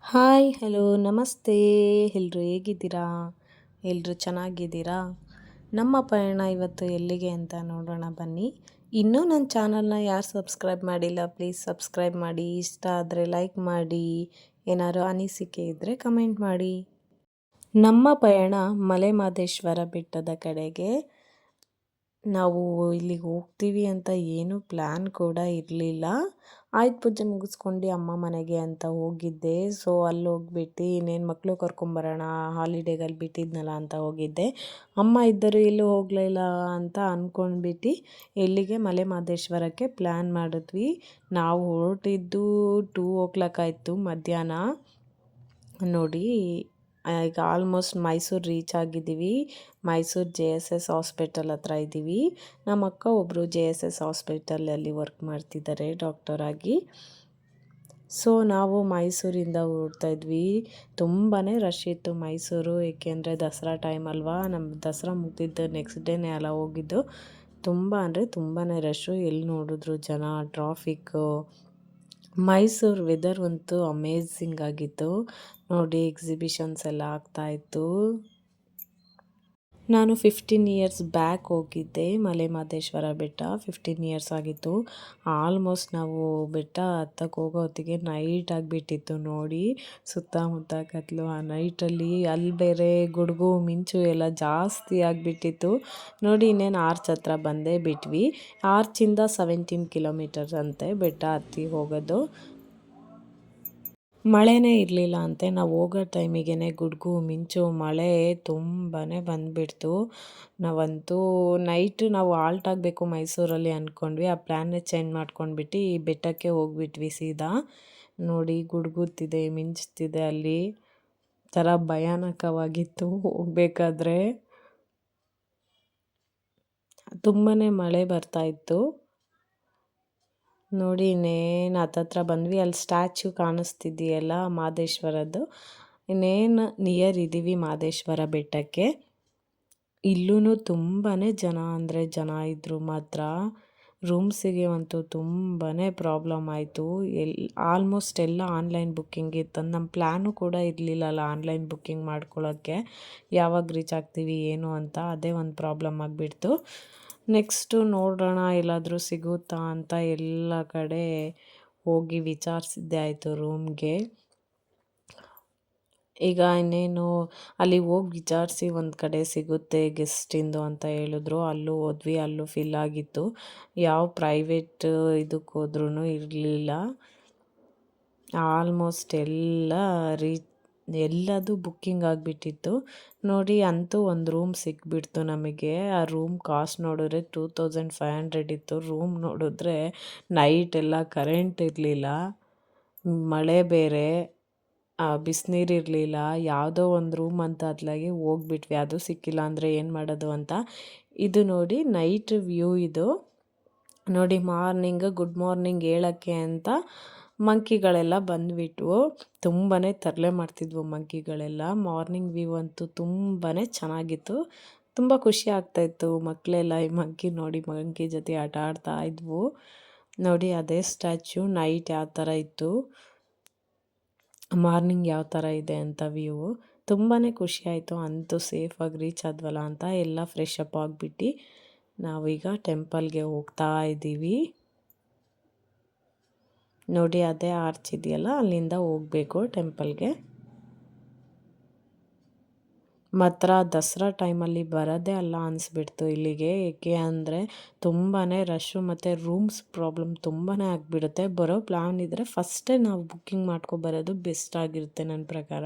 Hi hello ನಮಸ್ತೆ. ಎಲ್ಲರೂ ಹೇಗಿದ್ದೀರಾ? ಎಲ್ಲರೂ ಚೆನ್ನಾಗಿದ್ದೀರಾ? ನಮ್ಮ ಪಯಣ ಇವತ್ತು ಎಲ್ಲಿಗೆ ಅಂತ ನೋಡೋಣ ಬನ್ನಿ. ಇನ್ನೂ ನನ್ನ ಚಾನಲ್ನ ಯಾರು ಸಬ್ಸ್ಕ್ರೈಬ್ ಮಾಡಿಲ್ಲ ಪ್ಲೀಸ್ ಸಬ್ಸ್ಕ್ರೈಬ್ ಮಾಡಿ. ಇಷ್ಟ ಆದರೆ ಲೈಕ್ ಮಾಡಿ. ಏನಾದ್ರು ಅನಿಸಿಕೆ ಇದ್ದರೆ ಕಮೆಂಟ್ ಮಾಡಿ. ನಮ್ಮ ಪಯಣ ಮಲೆ ಮಹದೇಶ್ವರ ಬೆಟ್ಟದ ಕಡೆಗೆ. ನಾವು ಇಲ್ಲಿಗೆ ಹೋಗ್ತೀವಿ ಅಂತ ಏನೂ ಪ್ಲ್ಯಾನ್ ಕೂಡ ಇರಲಿಲ್ಲ. ಆಯುಧ ಪೂಜೆ ಮುಗಿಸ್ಕೊಂಡು ಅಮ್ಮ ಮನೆಗೆ ಅಂತ ಹೋಗಿದ್ದೆ. ಸೊ ಅಲ್ಲಿ ಹೋಗ್ಬಿಟ್ಟು ಇನ್ನೇನು ಮಕ್ಕಳು ಕರ್ಕೊಂಬರೋಣ ಹಾಲಿಡೇಗಲ್ಲಿ ಬಿಟ್ಟಿದ್ನಲ್ಲ ಅಂತ ಹೋಗಿದ್ದೆ. ಅಮ್ಮ ಇದ್ದರು ಎಲ್ಲೂ ಹೋಗಲಿಲ್ಲ ಅಂತ ಅಂದ್ಕೊಂಡ್ಬಿಟ್ಟು ಇಲ್ಲಿಗೆ ಮಲೆ ಮಹದೇಶ್ವರಕ್ಕೆ ಪ್ಲ್ಯಾನ್ ಮಾಡಿದ್ವಿ. ನಾವು ಹೊರಟಿದ್ದು 2 o'clock ಆಯಿತು ಮಧ್ಯಾಹ್ನ. ನೋಡಿ ಈಗ ಆಲ್ಮೋಸ್ಟ್ ಮೈಸೂರು ರೀಚ್ ಆಗಿದ್ದೀವಿ. ಮೈಸೂರು JSS ಹಾಸ್ಪಿಟಲ್ ಹತ್ರ ಇದ್ದೀವಿ. ನಮ್ಮ ಅಕ್ಕ ಒಬ್ಬರು JSS ಹಾಸ್ಪಿಟಲಲ್ಲಿ ವರ್ಕ್ ಮಾಡ್ತಿದ್ದಾರೆ ಡಾಕ್ಟರ್ ಆಗಿ. ಸೊ ನಾವು ಮೈಸೂರಿಂದ ಹೊರಡ್ತಾ ಇದ್ವಿ. ತುಂಬಾ ರಶ್ ಇತ್ತು ಮೈಸೂರು, ಏಕೆಂದರೆ ದಸರಾ ಟೈಮ್ ಅಲ್ವಾ. ನಮ್ಮ ದಸರಾ ಮುಗಿದಿದ್ದು ನೆಕ್ಸ್ಟ್ ಡೇನೇ ಅಲ್ಲ ಹೋಗಿದ್ದು. ತುಂಬ ಅಂದರೆ ತುಂಬಾ ರಶ್ಶು, ಎಲ್ಲಿ ನೋಡಿದ್ರು ಜನ, ಟ್ರಾಫಿಕ್ಕು. ಮೈಸೂರು ವೆದರ್ ಅಂತೂ ಅಮೇಝಿಂಗ್ ಆಗಿತ್ತು ನೋಡಿ. ಎಕ್ಸಿಬಿಷನ್ಸ್ ಎಲ್ಲ ಆಗ್ತಾಯಿತ್ತು. ನಾನು 15 ಇಯರ್ಸ್ ಬ್ಯಾಕ್ ಹೋಗಿದ್ದೆ ಮಲೆ ಮಹದೇಶ್ವರ ಬೆಟ್ಟ. 15 ಇಯರ್ಸ್ ಆಗಿತ್ತು. ಆಲ್ಮೋಸ್ಟ್ ನಾವು ಬೆಟ್ಟ ಹತ್ತಕ್ಕೆ ಹೋಗೋ ಹೊತ್ತಿಗೆ ನೈಟ್ ಆಗಿಬಿಟ್ಟಿತ್ತು ನೋಡಿ. ಸುತ್ತಮುತ್ತ ಕತ್ಲು. ಆ ನೈಟಲ್ಲಿ ಅಲ್ಲಿ ಬೇರೆ ಗುಡುಗು ಮಿಂಚು ಎಲ್ಲ ಜಾಸ್ತಿ ಆಗಿಬಿಟ್ಟಿತ್ತು ನೋಡಿ. ಇನ್ನೇನು ಆರ್ಚ್ ಹತ್ರ ಬಂದೇ ಬಿಟ್ವಿ. ಆರ್ಚಿಂದ 17 ಕಿಲೋಮೀಟರ್ಸ್ ಅಂತೆ ಬೆಟ್ಟ ಹತ್ತಿ ಹೋಗೋದು. ಮಳೆನೇ ಇರಲಿಲ್ಲ ಅಂತೆ. ನಾವು ಹೋಗೋ ಟೈಮಿಗೆ ಗುಡುಗು ಮಿಂಚು ಮಳೆ ತುಂಬಾ ಬಂದುಬಿಡ್ತು. ನಾವಂತೂ ನೈಟು ನಾವು ಆಲ್ಟ್ ಆಗಬೇಕು ಮೈಸೂರಲ್ಲಿ ಅಂದ್ಕೊಂಡ್ವಿ. ಆ ಪ್ಲ್ಯಾನ್ನೇ ಚೇಂಜ್ ಮಾಡ್ಕೊಂಡ್ಬಿಟ್ಟು ಈ ಬೆಟ್ಟಕ್ಕೆ ಹೋಗ್ಬಿಟ್ವಿ ಸೀದಾ. ನೋಡಿ ಗುಡುಗುತ್ತಿದೆ, ಮಿಂಚ್ತಿದೆ, ಅಲ್ಲಿ ಥರ ಭಯಾನಕವಾಗಿತ್ತು ಹೋಗಬೇಕಾದ್ರೆ. ತುಂಬಾ ಮಳೆ ಬರ್ತಾಯಿತ್ತು ನೋಡಿ. ಇನ್ನೇನು ಹತ್ತತ್ರ ಬಂದ್ವಿ. ಅಲ್ಲಿ ಸ್ಟ್ಯಾಚ್ಯೂ ಕಾಣಿಸ್ತಿದೆಯಲ್ಲ ಮಹದೇಶ್ವರದ್ದು. ಇನ್ನೇನು ನಿಯರ್ ಇದ್ದೀವಿ ಮಹದೇಶ್ವರ ಬೆಟ್ಟಕ್ಕೆ. ಇಲ್ಲೂ ತುಂಬಾ ಜನ ಅಂದರೆ ಜನ ಇದ್ದರು ಮಾತ್ರ. ರೂಮ್ಸಿಗೆ ಅಂತೂ ತುಂಬಾ ಪ್ರಾಬ್ಲಮ್ ಆಯಿತು. ಆಲ್ಮೋಸ್ಟ್ ಎಲ್ಲ ಆನ್ಲೈನ್ ಬುಕ್ಕಿಂಗ್ ಇತ್ತು. ನಮ್ಮ ಪ್ಲ್ಯಾನು ಕೂಡ ಇರಲಿಲ್ಲಲ್ಲ ಆನ್ಲೈನ್ ಬುಕ್ಕಿಂಗ್ ಮಾಡ್ಕೊಳ್ಳೋಕ್ಕೆ. ಯಾವಾಗ ರೀಚ್ ಆಗ್ತೀವಿ ಏನು ಅಂತ, ಅದೇ ಒಂದು ಪ್ರಾಬ್ಲಮ್ ಆಗಿಬಿಡ್ತು. ನೆಕ್ಸ್ಟು ನೋಡೋಣ ಎಲ್ಲಾದರೂ ಸಿಗುತ್ತಾ ಅಂತ ಎಲ್ಲ ಕಡೆ ಹೋಗಿ ವಿಚಾರಿಸಿದ್ದೆ ಆಯಿತು ರೂಮ್ಗೆ. ಈಗ ಇನ್ನೇನು ಅಲ್ಲಿ ಹೋಗಿ ವಿಚಾರಿಸಿ ಒಂದು ಕಡೆ ಸಿಗುತ್ತೆ ಗೆಸ್ಟಿಂದು ಅಂತ ಹೇಳಿದ್ರು. ಅಲ್ಲೂ ಹೋದ್ವಿ, ಅಲ್ಲೂ ಫಿಲ್ ಆಗಿತ್ತು. ಯಾವ ಪ್ರೈವೇಟ್ ಇದಕ್ಕೆ ಹೋದ್ರೂ ಇರಲಿಲ್ಲ. ಆಲ್ಮೋಸ್ಟ್ ಎಲ್ಲದು ಬುಕ್ಕಿಂಗ್ ಆಗಿಬಿಟ್ಟಿತ್ತು ನೋಡಿ. ಅಂತೂ ಒಂದು ರೂಮ್ ಸಿಕ್ಬಿಡ್ತು ನಮಗೆ. ಆ ರೂಮ್ ಕಾಸ್ಟ್ ನೋಡಿದ್ರೆ 2500 ಇತ್ತು. ರೂಮ್ ನೋಡಿದ್ರೆ ನೈಟ್ ಎಲ್ಲ ಕರೆಂಟ್ ಇರಲಿಲ್ಲ, ಮಳೆ ಬೇರೆ, ಬಿಸಿನೀರು ಇರಲಿಲ್ಲ. ಯಾವುದೋ ಒಂದು ರೂಮ್ ಅಂತ ಅದ್ಲಾಗೆ ಹೋಗ್ಬಿಟ್ವಿ. ಅದು ಸಿಕ್ಕಿಲ್ಲ ಅಂದರೆ ಏನು ಮಾಡೋದು ಅಂತ. ಇದು ನೋಡಿ ನೈಟ್ ವ್ಯೂ ಇದು ನೋಡಿ. ಗುಡ್ ಮಾರ್ನಿಂಗ್ ಹೇಳೋಕ್ಕೆ ಅಂತ ಮಂಕಿಗಳೆಲ್ಲ ಬಂದುಬಿಟ್ವು. ತುಂಬಾ ತರಲೆ ಮಾಡ್ತಿದ್ವು ಮಂಕಿಗಳೆಲ್ಲ. ಮಾರ್ನಿಂಗ್ ವ್ಯೂ ಅಂತೂ ತುಂಬಾ ಚೆನ್ನಾಗಿತ್ತು. ತುಂಬ ಖುಷಿ ಆಗ್ತಾಯಿತ್ತು. ಮಕ್ಕಳೆಲ್ಲ ಈ ಮಂಕಿ ನೋಡಿ ಮಂಕಿ ಜೊತೆ ಆಟ ಆಡ್ತಾ ಇದ್ವು ನೋಡಿ. ಅದೇ ಸ್ಟ್ಯಾಚ್ಯೂ ನೈಟ್ ಯಾವ ಥರ ಇತ್ತು, ಮಾರ್ನಿಂಗ್ ಯಾವ ಥರ ಇದೆ ಅಂತ ವ್ಯೂ. ತುಂಬಾ ಖುಷಿ ಆಯಿತು. ಅಂತೂ ಸೇಫಾಗಿ ರೀಚ್ ಆದ್ವಲ್ಲ ಅಂತ ಎಲ್ಲ ಫ್ರೆಶ್ ಅಪ್ ಆಗಿಬಿಟ್ಟು ನಾವೀಗ ಟೆಂಪಲ್ಗೆ ಹೋಗ್ತಾ ಇದ್ದೀವಿ ನೋಡಿ. ಅದೇ ಆರ್ಚ್ ಇದೆಯಲ್ಲ ಅಲ್ಲಿಂದ ಹೋಗಬೇಕು ಟೆಂಪಲ್ಗೆ. ಮಾತ್ರ ದಸರಾ ಟೈಮಲ್ಲಿ ಬರೋದೇ ಅಲ್ಲ ಅನಿಸ್ಬಿಡ್ತು ಇಲ್ಲಿಗೆ. ಏಕೆ ಅಂದರೆ ತುಂಬಾ ರಶ್ಶು ಮತ್ತು ರೂಮ್ಸ್ ಪ್ರಾಬ್ಲಮ್ ತುಂಬಾ ಆಗಿಬಿಡುತ್ತೆ. ಬರೋ ಪ್ಲ್ಯಾನ್ ಇದ್ದರೆ ಫಸ್ಟೇ ನಾವು ಬುಕ್ಕಿಂಗ್ ಮಾಡ್ಕೊಬರೋದು ಬೆಸ್ಟ್ ಆಗಿರುತ್ತೆ ನನ್ನ ಪ್ರಕಾರ.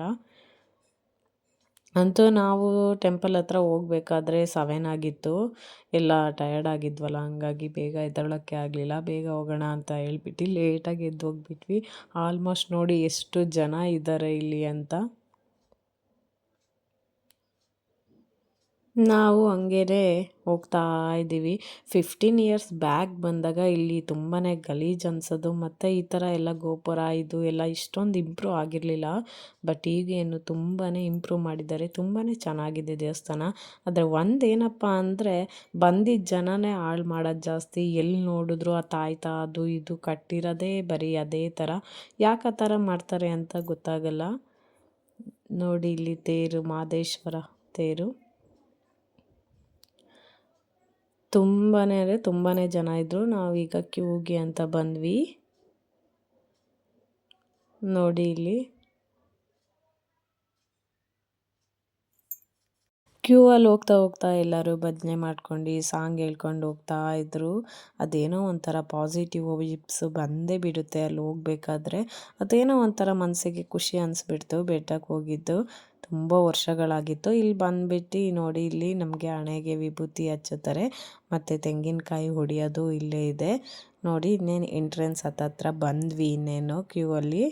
ಅಂತೂ ನಾವು ಟೆಂಪಲ್ ಹತ್ರ ಹೋಗ್ಬೇಕಾದ್ರೆ 7 ಆಗಿತ್ತು. ಎಲ್ಲ ಟಯರ್ಡ್ ಆಗಿದ್ವಲ್ಲ, ಹಂಗಾಗಿ ಬೇಗ ಎದ್ದೇಳೋಕ್ಕೆ ಆಗಲಿಲ್ಲ. ಬೇಗ ಹೋಗೋಣ ಅಂತ ಹೇಳ್ಬಿಟ್ಟು ಲೇಟಾಗಿ ಎದ್ದು ಹೋಗ್ಬಿಟ್ವಿ. ಆಲ್ಮೋಸ್ಟ್ ನೋಡಿ ಎಷ್ಟು ಜನ ಇದ್ದಾರೆ ಇಲ್ಲಿ ಅಂತ. ನಾವು ಹಂಗೇನೆ ಹೋಗ್ತಾ ಇದ್ದೀವಿ. 15 ಇಯರ್ಸ್ ಬ್ಯಾಕ್ ಬಂದಾಗ ಇಲ್ಲಿ ತುಂಬಾ ಗಲೀಜು ಅನ್ಸೋದು. ಮತ್ತು ಈ ಥರ ಎಲ್ಲ ಗೋಪುರ ಇದು ಎಲ್ಲ ಇಷ್ಟೊಂದು ಇಂಪ್ರೂವ್ ಆಗಿರಲಿಲ್ಲ. ಬಟ್ ಈಗೇನು ತುಂಬಾ ಇಂಪ್ರೂವ್ ಮಾಡಿದ್ದಾರೆ. ತುಂಬಾ ಚೆನ್ನಾಗಿದೆ ದೇವಸ್ಥಾನ. ಆದರೆ ಒಂದೇನಪ್ಪ ಅಂದರೆ ಬಂದಿದ್ದ ಜನನೇ ಹಾಳು ಮಾಡೋದು ಜಾಸ್ತಿ. ಎಲ್ಲಿ ನೋಡಿದ್ರು ಆ ತಾಯ್ತ ಅದು ಇದು ಕಟ್ಟಿರೋದೇ ಬರೀ ಅದೇ ಥರ. ಯಾಕೆ ಆ ಥರ ಮಾಡ್ತಾರೆ ಅಂತ ಗೊತ್ತಾಗಲ್ಲ. ನೋಡಿ ಇಲ್ಲಿ ತೇರು, ಮಹದೇಶ್ವರ ತೇರು. ತುಂಬಾ ಅಂದರೆ ತುಂಬಾ ಜನ ಇದ್ದರು. ನಾವೀಗ ಕ್ಯೂಗೆ ಅಂತ ಬಂದ್ವಿ. ನೋಡಿ ಇಲ್ಲಿ ಕ್ಯೂ ಅಲ್ಲಿ ಹೋಗ್ತಾ ಹೋಗ್ತಾ ಎಲ್ಲರೂ ಭಜನೆ ಮಾಡ್ಕೊಂಡು ಸಾಂಗ್ ಹೇಳ್ಕೊಂಡು ಹೋಗ್ತಾ ಇದ್ರು. ಅದೇನೋ ಒಂಥರ ಪಾಸಿಟಿವ್ ವೈಬ್ಸ್ ಬಂದೇ ಬಿಡುತ್ತೆ ಅಲ್ಲಿ ಹೋಗ್ಬೇಕಾದ್ರೆ. ಅದೇನೋ ಒಂಥರ ಮನಸ್ಸಿಗೆ ಖುಷಿ ಅನಿಸ್ಬಿಡ್ತು ಬೆಟ್ಟಕ್ಕೆ ಹೋಗಿದ್ದು. ತುಂಬ ವರ್ಷಗಳಾಗಿತ್ತು. ಇಲ್ಲಿ ಬಂದುಬಿಟ್ಟು ನೋಡಿ, ಇಲ್ಲಿ ನಮಗೆ ಹಣೆಗೆ ವಿಭೂತಿ ಹಚ್ಚುತ್ತಾರೆ ಮತ್ತು ತೆಂಗಿನಕಾಯಿ ಹೊಡೆಯೋದು ಇಲ್ಲೇ ಇದೆ. ನೋಡಿ ಇನ್ನೇನು ಎಂಟ್ರೆನ್ಸ್ ಹತ್ತತ್ರ ಬಂದ್ವಿ. ಇನ್ನೇನು ಕ್ಯೂ ಅಲ್ಲಿ.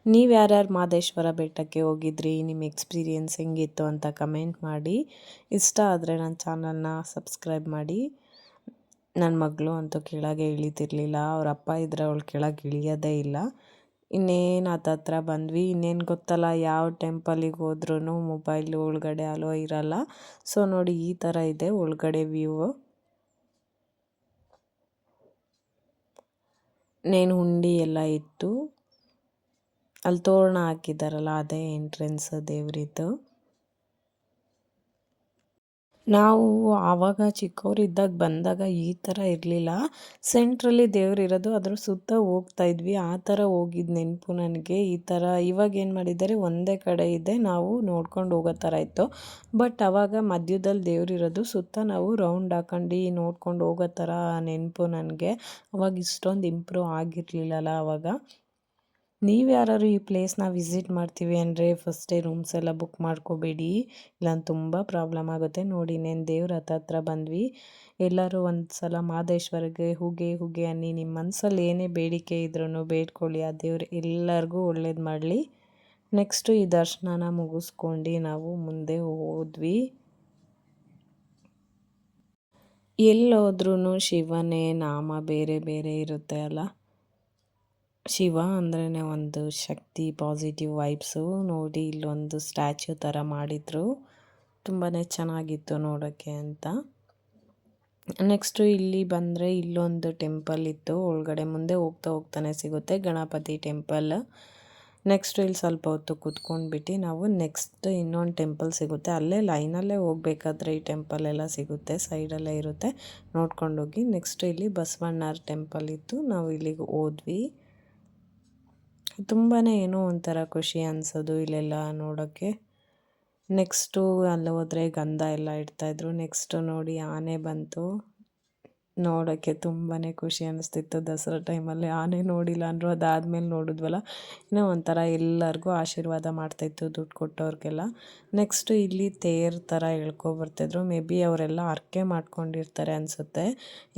ನೀವು ಯಾರ್ಯಾರು ಮಹದೇಶ್ವರ ಬೆಟ್ಟಕ್ಕೆ ಹೋಗಿದ್ರಿ, ನಿಮ್ಮ ಎಕ್ಸ್ಪೀರಿಯೆನ್ಸ್ ಹೆಂಗಿತ್ತು ಅಂತ ಕಮೆಂಟ್ ಮಾಡಿ. ಇಷ್ಟ ಆದರೆ ನನ್ನ ಚಾನಲ್ನ ಸಬ್ಸ್ಕ್ರೈಬ್ ಮಾಡಿ. ನನ್ನ ಮಗಳು ಅಂತೂ ಕೆಳಗೆ ಇಳಿತಿರ್ಲಿಲ್ಲ. ಅವ್ರ ಅಪ್ಪ ಇದ್ದರೆ ಅವಳು ಕೆಳಗೆ ಇಳಿಯೋದೇ ಇಲ್ಲ. ಇನ್ನೇನು ಹತ್ತತ್ರ ಬಂದ್ವಿ. ಇನ್ನೇನು ಗೊತ್ತಲ್ಲ, ಯಾವ ಟೆಂಪಲಿಗೆ ಹೋದ್ರೂ ಮೊಬೈಲ್ ಒಳಗಡೆ ಅಲೋ ಇರಲ್ಲ. ಸೊ ನೋಡಿ ಈ ಥರ ಇದೆ ಒಳಗಡೆ ವ್ಯೂ. ನೇನು ಹುಂಡಿ ಎಲ್ಲ ಇತ್ತು. ಅಲ್ಲಿ ತೋರಣ ಹಾಕಿದ್ದಾರಲ್ಲ ಅದೇ ಎಂಟ್ರೆನ್ಸ್ ದೇವರಿದ್ದು. ನಾವು ಆವಾಗ ಚಿಕ್ಕವರಿದ್ದಾಗ ಬಂದಾಗ ಈ ಥರ ಇರಲಿಲ್ಲ. ಸೆಂಟ್ರಲ್ಲಿ ದೇವರಿರೋದು, ಅದ್ರ ಸುತ್ತ ಹೋಗ್ತಾ ಇದ್ವಿ. ಆ ಥರ ಹೋಗಿದ್ದು ನೆನಪು ನನಗೆ. ಈ ಥರ ಇವಾಗ ಏನು ಮಾಡಿದ್ದಾರೆ, ಒಂದೇ ಕಡೆ ಇದೆ, ನಾವು ನೋಡ್ಕೊಂಡು ಹೋಗೋ ಥರ ಇತ್ತು. ಬಟ್ ಆವಾಗ ಮಧ್ಯದಲ್ಲಿ ದೇವರಿರೋದು, ಸುತ್ತ ನಾವು ರೌಂಡ್ ಹಾಕೊಂಡು ನೋಡ್ಕೊಂಡು ಹೋಗೋ ಥರ ನೆನಪು ನನಗೆ. ಅವಾಗ ಇಷ್ಟೊಂದು ಇಂಪ್ರೂವ್ ಆಗಿರಲಿಲ್ಲಲ್ಲ ಆವಾಗ. ನೀವು ಯಾರಾದ್ರು ಈ ಪ್ಲೇಸ್ನ ವಿಸಿಟ್ ಮಾಡ್ತೀವಿ ಅಂದರೆ ಫಸ್ಟೇ ರೂಮ್ಸ್ ಎಲ್ಲ ಬುಕ್ ಮಾಡ್ಕೋಬೇಡಿ, ಇಲ್ಲ ತುಂಬ ಪ್ರಾಬ್ಲಮ್ ಆಗುತ್ತೆ. ನೋಡಿ ಇನ್ನೇನು ದೇವ್ರ ಹತ್ರ ಬಂದ್ವಿ. ಎಲ್ಲರೂ ಒಂದು ಸಲ ಮಹದೇಶ್ವರಿಗೆ ಹೂಗೆ ಅನ್ನಿ. ನಿಮ್ಮ ಮನಸ್ಸಲ್ಲಿ ಏನೇ ಬೇಡಿಕೆ ಇದ್ರೂ ಬೇಡ್ಕೊಳ್ಳಿ, ಆ ದೇವ್ರು ಎಲ್ಲರಿಗೂ ಒಳ್ಳೇದು ಮಾಡಲಿ. ನೆಕ್ಸ್ಟು ಈ ದರ್ಶನನ ಮುಗಿಸ್ಕೊಂಡು ನಾವು ಮುಂದೆ ಹೋದ್ವಿ. ಎಲ್ಲೋದ್ರೂ ಶಿವನೇ ನಾಮ ಬೇರೆ ಬೇರೆ ಇರುತ್ತೆ ಅಲ್ಲ. ಶಿವ ಅಂದ್ರೇ ಒಂದು ಶಕ್ತಿ, ಪಾಸಿಟಿವ್ ವೈಬ್ಸು. ನೋಡಿ ಇಲ್ಲೊಂದು ಸ್ಟ್ಯಾಚ್ಯೂ ಥರ ಮಾಡಿದರು, ತುಂಬಾ ಚೆನ್ನಾಗಿತ್ತು ನೋಡೋಕ್ಕೆ ಅಂತ. ನೆಕ್ಸ್ಟು ಇಲ್ಲಿ ಬಂದರೆ ಇಲ್ಲೊಂದು ಟೆಂಪಲ್ ಇತ್ತು ಒಳಗಡೆ. ಮುಂದೆ ಹೋಗ್ತಾ ಹೋಗ್ತಾನೆ ಸಿಗುತ್ತೆ ಗಣಪತಿ ಟೆಂಪಲ್. ನೆಕ್ಸ್ಟು ಇಲ್ಲಿ ಸ್ವಲ್ಪ ಹೊತ್ತು ಕೂತ್ಕೊಂಡ್ಬಿಟ್ಟು ನಾವು ನೆಕ್ಸ್ಟ್ ಇನ್ನೊಂದು ಟೆಂಪಲ್ ಸಿಗುತ್ತೆ. ಅಲ್ಲೇ ಲೈನಲ್ಲೇ ಹೋಗ್ಬೇಕಾದ್ರೆ ಈ ಟೆಂಪಲ್ ಎಲ್ಲ ಸಿಗುತ್ತೆ, ಸೈಡಲ್ಲೇ ಇರುತ್ತೆ, ನೋಡ್ಕೊಂಡೋಗಿ. ನೆಕ್ಸ್ಟು ಇಲ್ಲಿ ಬಸವಣ್ಣರ ಟೆಂಪಲ್ ಇತ್ತು, ನಾವು ಇಲ್ಲಿಗೆ ಹೋದ್ವಿ. ತುಂಬಾ ಏನೋ ಒಂಥರ ಖುಷಿ ಅನಿಸೋದು ಇಲ್ಲೆಲ್ಲ ನೋಡೋಕ್ಕೆ. ನೆಕ್ಸ್ಟು ಅಲ್ಲಿ ಹೋದರೆ ಗಂಧ ಎಲ್ಲ ಇಡ್ತಾಯಿದ್ರು. ನೆಕ್ಸ್ಟು ನೋಡಿ ಆನೆ ಬಂತು. ನೋಡೋಕ್ಕೆ ತುಂಬಾ ಖುಷಿ ಅನ್ನಿಸ್ತಿತ್ತು. ದಸರಾ ಟೈಮಲ್ಲಿ ಆನೆ ನೋಡಿಲ್ಲ ಅಂದರು, ಅದಾದಮೇಲೆ ನೋಡಿದ್ವಲ್ಲ, ಇನ್ನೂ ಒಂಥರ ಎಲ್ಲರಿಗೂ ಆಶೀರ್ವಾದ ಮಾಡ್ತಾಯಿತ್ತು ದುಡ್ಡು ಕೊಟ್ಟವ್ರಿಗೆಲ್ಲ. ನೆಕ್ಸ್ಟು ಇಲ್ಲಿ ತೇರು ಥರ ಎಳ್ಕೊಬರ್ತಿದ್ರು. ಮೇ ಬಿ ಅವರೆಲ್ಲ ಹರಕೆ ಮಾಡ್ಕೊಂಡಿರ್ತಾರೆ ಅನಿಸುತ್ತೆ.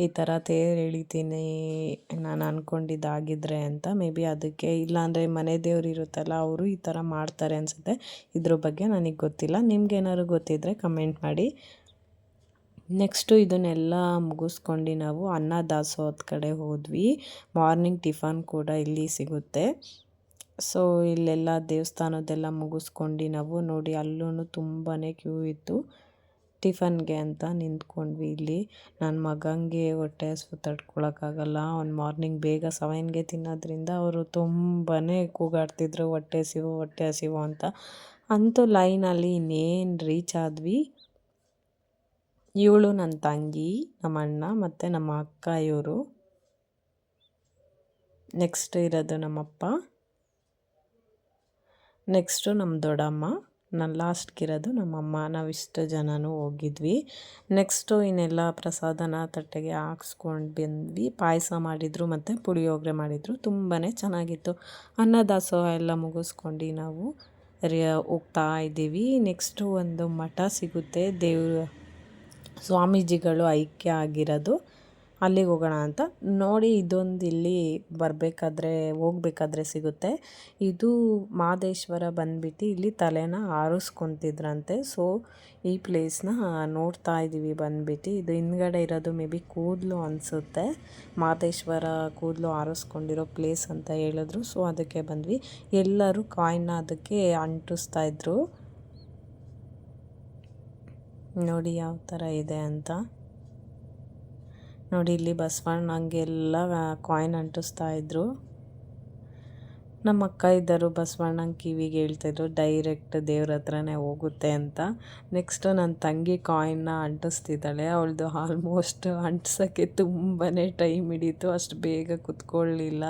ಈ ಥರ ತೇರು ಎಳಿತೀನಿ ನಾನು ಅಂದ್ಕೊಂಡಿದ್ದಾಗಿದ್ರೆ ಅಂತ. ಮೇ ಬಿ ಅದಕ್ಕೆ, ಇಲ್ಲಾಂದರೆ ಮನೆ ದೇವ್ರು ಇರುತ್ತಲ್ಲ, ಅವರು ಈ ಥರ ಮಾಡ್ತಾರೆ ಅನಿಸುತ್ತೆ. ಇದ್ರ ಬಗ್ಗೆ ನನಗೆ ಗೊತ್ತಿಲ್ಲ. ನಿಮ್ಗೇನಾದ್ರು ಗೊತ್ತಿದ್ದರೆ ಕಮೆಂಟ್ ಮಾಡಿ. ನೆಕ್ಸ್ಟು ಇದನ್ನೆಲ್ಲ ಮುಗಿಸ್ಕೊಂಡು ನಾವು ಅನ್ನದಾಸೋಹದ ಕಡೆ ಹೋದ್ವಿ. ಮಾರ್ನಿಂಗ್ ಟಿಫನ್ ಕೂಡ ಇಲ್ಲಿ ಸಿಗುತ್ತೆ. ಸೊ ಇಲ್ಲೆಲ್ಲ ದೇವಸ್ಥಾನದ್ದೆಲ್ಲ ಮುಗಿಸ್ಕೊಂಡು ನಾವು ನೋಡಿ, ಅಲ್ಲೂ ತುಂಬಾ ಕ್ಯೂ ಇತ್ತು. ಟಿಫನ್ಗೆ ಅಂತ ನಿಂತ್ಕೊಂಡ್ವಿ ಇಲ್ಲಿ. ನನ್ನ ಮಗನಿಗೆ ಹೊಟ್ಟೆ ಹಸಿವು ತಡ್ಕೊಳಕ್ಕಾಗಲ್ಲ. ಅವ್ನು ಮಾರ್ನಿಂಗ್ ಬೇಗ 7ಗೆ ತಿನ್ನೋದ್ರಿಂದ ಅವರು ತುಂಬಾ ಕೂಗಾಡ್ತಿದ್ರು ಹೊಟ್ಟೆ ಹಸಿವು ಅಂತ. ಅಂತೂ ಲೈನಲ್ಲಿ ಇನ್ನೇನು ರೀಚ್ ಆದ್ವಿ. ಇವಳು ನನ್ನ ತಂಗಿ, ನಮ್ಮ ಅಣ್ಣ ಮತ್ತು ನಮ್ಮ ಅಕ್ಕ ಇವರು. ನೆಕ್ಸ್ಟ್ ಇರೋದು ನಮ್ಮಪ್ಪ. ನೆಕ್ಸ್ಟು ನಮ್ಮ ದೊಡ್ಡಮ್ಮ. ನಾನು ಲಾಸ್ಟ್ಗಿರೋದು ನಮ್ಮಮ್ಮ. ನಾವಿಷ್ಟು ಜನನೂ ಹೋಗಿದ್ವಿ. ನೆಕ್ಸ್ಟು ಇನ್ನೆಲ್ಲ ಪ್ರಸಾದನ ತಟ್ಟೆಗೆ ಹಾಕ್ಸ್ಕೊಂಡು ಬಂದ್ವಿ. ಪಾಯಸ ಮಾಡಿದರು ಮತ್ತು ಪುಳಿಯೋಗರೆ ಮಾಡಿದರು. ತುಂಬಾ ಚೆನ್ನಾಗಿತ್ತು. ಅನ್ನದಾಸೋಹ ಎಲ್ಲ ಮುಗಿಸ್ಕೊಂಡು ನಾವು ಹೋಗ್ತಾ ಇದ್ದೀವಿ. ನೆಕ್ಸ್ಟು ಒಂದು ಮಠ ಸಿಗುತ್ತೆ, ಸ್ವಾಮೀಜಿಗಳು ಐಕ್ಯ ಆಗಿರೋದು. ಅಲ್ಲಿಗೆ ಹೋಗೋಣ ಅಂತ ನೋಡಿ. ಇದೊಂದು ಇಲ್ಲಿ ಹೋಗ್ಬೇಕಾದ್ರೆ ಸಿಗುತ್ತೆ. ಇದು ಮಹದೇಶ್ವರ ಬಂದ್ಬಿಟ್ಟು ಇಲ್ಲಿ ತಲೆನ ಆರಿಸ್ಕೊತಿದ್ರಂತೆ. ಸೊ ಈ ಪ್ಲೇಸ್ನ ನೋಡ್ತಾ ಇದ್ದೀವಿ ಬಂದ್ಬಿಟ್ಟು. ಇದು ಹಿಂದ್ಗಡೆ ಇರೋದು ಮೇ ಬಿ ಕೂದಲು ಅನಿಸುತ್ತೆ, ಮಹದೇಶ್ವರ ಕೂದಲು ಆರಿಸ್ಕೊಂಡಿರೋ ಪ್ಲೇಸ್ ಅಂತ ಹೇಳಿದ್ರು. ಸೊ ಅದಕ್ಕೆ ಬಂದ್ವಿ. ಎಲ್ಲರೂ ಕಾಯಿನ್ನ ಅದಕ್ಕೆ ಅಂಟಿಸ್ತಾ ಇದ್ರು. ನೋಡಿ ಯಾವ ಥರ ಇದೆ ಅಂತ. ನೋಡಿ ಇಲ್ಲಿ ಬಸವಣ್ಣಂಗೆಲ್ಲ ಕಾಯಿನ್ ಅಂಟಿಸ್ತಾ ಇದ್ರು. ನಮ್ಮ ಅಕ್ಕ ಇದ್ದರು ಬಸವಣ್ಣನ ಕಿವಿಗೆ ಹೇಳ್ತಾಯಿದ್ರು ಡೈರೆಕ್ಟ್ ದೇವ್ರ ಹತ್ರನೇ ಹೋಗುತ್ತೆ ಅಂತ. ನೆಕ್ಸ್ಟು ನನ್ನ ತಂಗಿ ಕಾಯಿನ್ನ ಅಂಟಿಸ್ತಿದ್ದಾಳೆ. ಅವಳದು ಆಲ್ಮೋಸ್ಟ್ ಅಂಟಿಸೋಕ್ಕೆ ತುಂಬಾ ಟೈಮ್ ಹಿಡೀತು, ಅಷ್ಟು ಬೇಗ ಕುತ್ಕೊಳ್ಳಿಲ್ಲ.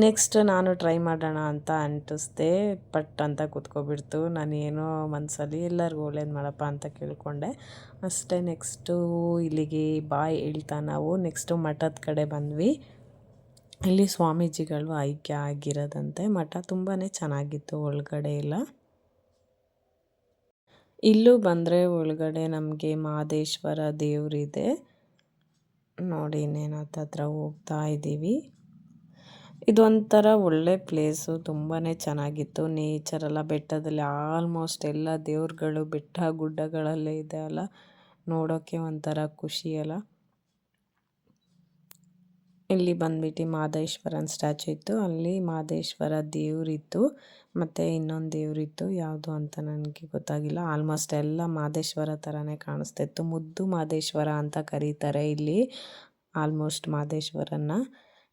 ನೆಕ್ಸ್ಟ್ ನಾನು ಟ್ರೈ ಮಾಡೋಣ ಅಂತ ಅಂಟಿಸ್ದೆ, ಪಟ್ ಅಂತ ಕುತ್ಕೊಬಿಡ್ತು. ನಾನೇನೋ ಮನಸ್ಸಲ್ಲಿ ಎಲ್ಲರಿಗೂ ಒಳ್ಳೇದು ಮಾಡಪ್ಪ ಅಂತ ಕೇಳಿಕೊಂಡೆ ಅಷ್ಟೇ. ನೆಕ್ಸ್ಟು ಇಲ್ಲಿಗೆ ಬಾಯ್ ಹೇಳ್ತಾ ನಾವು ನೆಕ್ಸ್ಟು ಮಠದ ಕಡೆ ಬಂದ್ವಿ. ಇಲ್ಲಿ ಸ್ವಾಮೀಜಿಗಳು ಐಕ್ಯ ಆಗಿರೋದಂತೆ. ಮಠ ತುಂಬಾ ಚೆನ್ನಾಗಿತ್ತು ಒಳಗಡೆ ಎಲ್ಲ. ಇಲ್ಲೂ ಬಂದರೆ ಒಳಗಡೆ ನಮಗೆ ಮಹದೇಶ್ವರ ದೇವರಿದೆ ನೋಡಿ. ಇನ್ನೇನು ಹತ್ರ ಹೋಗ್ತಾ ಇದ್ದೀವಿ. ಇದೊಂಥರ ಒಳ್ಳೆ ಪ್ಲೇಸು, ತುಂಬಾ ಚೆನ್ನಾಗಿತ್ತು. ನೇಚರೆಲ್ಲ ಬೆಟ್ಟದಲ್ಲಿ ಆಲ್ಮೋಸ್ಟ್ ಎಲ್ಲ ದೇವ್ರುಗಳು ಬೆಟ್ಟ ಗುಡ್ಡಗಳಲ್ಲೇ ಇದೆ ಅಲ್ಲ, ನೋಡೋಕ್ಕೆ ಒಂಥರ ಖುಷಿ ಅಲ್ಲ. ಇಲ್ಲಿ ಬಂದ್ಬಿಟ್ಟು ಮಹದೇಶ್ವರನ ಸ್ಟ್ಯಾಚು ಇತ್ತು, ಅಲ್ಲಿ ಮಹದೇಶ್ವರ ದೇವರಿತ್ತು, ಮತ್ತು ಇನ್ನೊಂದು ದೇವರಿತ್ತು, ಯಾವುದು ಅಂತ ನನಗೆ ಗೊತ್ತಾಗಿಲ್ಲ. ಆಲ್ಮೋಸ್ಟ್ ಎಲ್ಲ ಮಹದೇಶ್ವರ ಥರನೇ ಕಾಣಿಸ್ತಾ ಇತ್ತು. ಮುದ್ದು ಮಹದೇಶ್ವರ ಅಂತ ಕರೀತಾರೆ ಇಲ್ಲಿ ಆಲ್ಮೋಸ್ಟ್ ಮಹದೇಶ್ವರನ್ನ.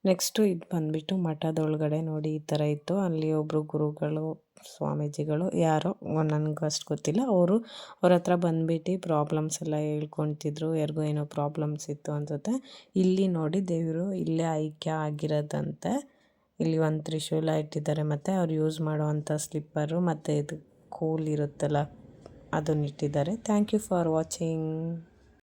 ನೆಕ್ಸ್ಟು ಇದು ಬಂದುಬಿಟ್ಟು ಮಠದೊಳಗಡೆ ನೋಡಿ ಈ ಥರ ಇತ್ತು. ಅಲ್ಲಿ ಒಬ್ಬರು ಗುರುಗಳು ಸ್ವಾಮೀಜಿಗಳು ಯಾರೋ ನನಗೂ ಅಷ್ಟು ಗೊತ್ತಿಲ್ಲ, ಅವ್ರ ಹತ್ರ ಬಂದುಬಿಟ್ಟು ಪ್ರಾಬ್ಲಮ್ಸ್ ಎಲ್ಲ ಹೇಳ್ಕೊತಿದ್ರು. ಯಾರಿಗೂ ಏನೋ ಪ್ರಾಬ್ಲಮ್ಸ್ ಇತ್ತು ಅನ್ಸುತ್ತೆ. ಇಲ್ಲಿ ನೋಡಿ ದೇವರು ಇಲ್ಲೇ ಐಕ್ಯ ಆಗಿರೋದಂತೆ. ಇಲ್ಲಿ ಒಂದು ತ್ರಿಶೂಲ ಇಟ್ಟಿದ್ದಾರೆ, ಮತ್ತು ಅವ್ರು ಯೂಸ್ ಮಾಡೋವಂಥ ಸ್ಲಿಪ್ಪರು ಮತ್ತು ಇದು ಕೋಲ್ ಇರುತ್ತಲ್ಲ ಅದನ್ನ ಇಟ್ಟಿದ್ದಾರೆ. Thank you for watching.